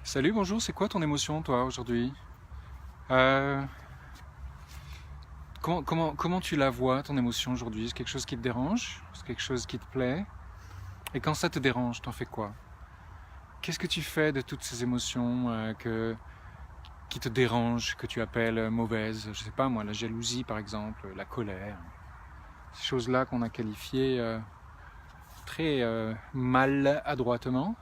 Salut, bonjour, c'est quoi ton émotion toi aujourd'hui? Euh, comment tu la vois ton émotion aujourd'hui? C'est quelque chose qui te dérange? C'est quelque chose qui te plaît? Et quand ça te dérange, t'en fais quoi? Qu'est-ce que tu fais de toutes ces émotions qui te dérangent, que tu appelles mauvaises? Je sais pas moi, la jalousie par exemple, la colère. Ces choses-là qu'on a qualifiées très maladroitement.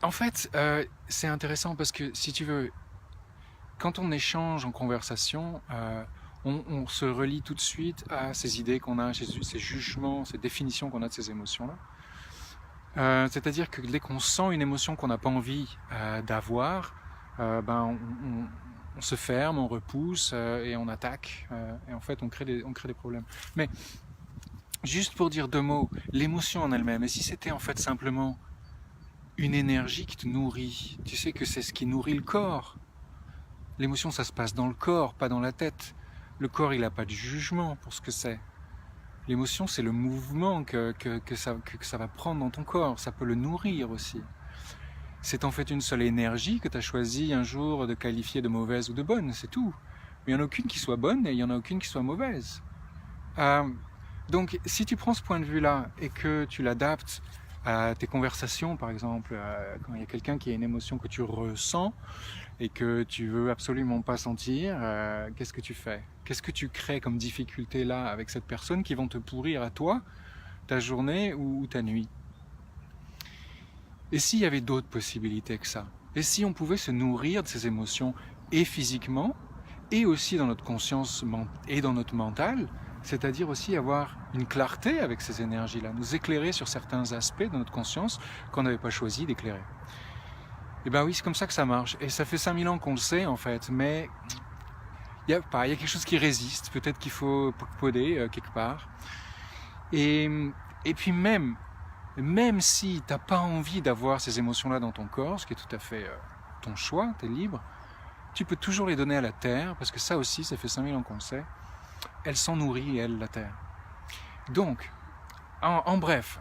En fait, c'est intéressant parce que si tu veux, quand on échange en conversation, on se relie tout de suite à ces idées qu'on a, ces jugements, ces définitions qu'on a de ces émotions-là. C'est-à-dire que dès qu'on sent une émotion qu'on n'a pas envie d'avoir, on se ferme, on repousse et on attaque. Et en fait, on crée des problèmes. Mais juste pour dire deux mots, l'émotion en elle-même, et si c'était en fait simplement une énergie qui te nourrit, tu sais que c'est ce qui nourrit le corps. L'émotion, ça se passe dans le corps, pas dans la tête. Le corps, il n'a pas de jugement pour ce que c'est. L'émotion, c'est le mouvement que ça va prendre dans ton corps. Ça peut le nourrir aussi. C'est en fait une seule énergie que tu as choisi un jour de qualifier de mauvaise ou de bonne, c'est tout. Mais il n'y en a aucune qui soit bonne et il n'y en a aucune qui soit mauvaise. Euh, donc, si tu prends ce point de vue-là et que tu l'adaptes à tes conversations, par exemple, quand il y a quelqu'un qui a une émotion que tu ressens, et que tu veux absolument pas sentir, qu'est-ce que tu fais? Qu'est-ce que tu crées comme difficulté là avec cette personne qui vont te pourrir à toi, ta journée ou ta nuit? Et s'il y avait d'autres possibilités que ça? Et si on pouvait se nourrir de ces émotions et physiquement, et aussi dans notre conscience et dans notre mental, c'est-à-dire aussi avoir une clarté avec ces énergies-là, nous éclairer sur certains aspects de notre conscience qu'on n'avait pas choisi d'éclairer. Et ben oui, c'est comme ça que ça marche. Et ça fait 5000 ans qu'on le sait en fait, mais il y a quelque chose qui résiste. Peut-être qu'il faut poder quelque part. Et, et puis même si t'as pas envie d'avoir ces émotions-là dans ton corps, ce qui est tout à fait ton choix, t'es libre, tu peux toujours les donner à la Terre, parce que ça aussi, ça fait 5000 ans qu'on le sait. Elle s'en nourrit, elle, la Terre. Donc, en bref,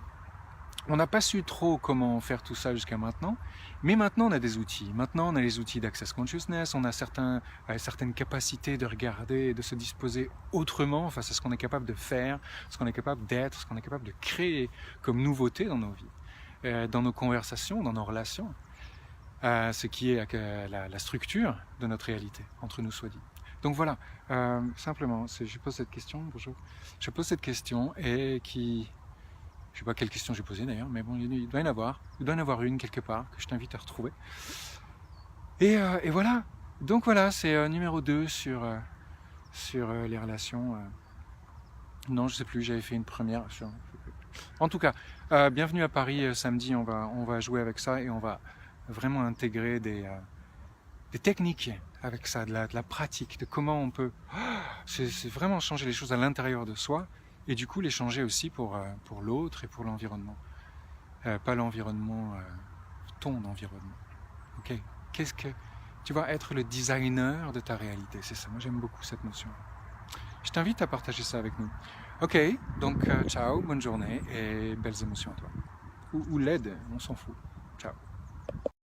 on n'a pas su trop comment faire tout ça jusqu'à maintenant, mais maintenant on a des outils. Maintenant on a les outils d'Access Consciousness, on a certaines capacités de regarder et de se disposer autrement face à ce qu'on est capable de faire, ce qu'on est capable d'être, ce qu'on est capable de créer comme nouveauté dans nos vies, dans nos conversations, dans nos relations, ce qui est la structure de notre réalité, entre nous soit dit. Donc voilà, simplement, je pose cette question, bonjour, je pose cette question et qui... Je ne sais pas quelle question j'ai posée d'ailleurs, mais bon, il doit y en avoir. Il doit y en avoir une quelque part que je t'invite à retrouver. Et voilà. Donc voilà, c'est numéro 2 sur les relations. Non, je ne sais plus, j'avais fait une première. En tout cas, bienvenue à Paris samedi. On va jouer avec ça et on va vraiment intégrer des techniques avec ça, de la pratique, de comment on peut... C'est vraiment changer les choses à l'intérieur de soi. Et du coup, les changer aussi pour l'autre et pour l'environnement. Pas l'environnement, ton environnement. Ok. Qu'est-ce que tu vas être le designer de ta réalité? C'est ça. Moi, j'aime beaucoup cette notion. Je t'invite à partager ça avec nous. Ok. Donc, ciao, bonne journée et belles émotions à toi. Ou l'aide, on s'en fout. Ciao.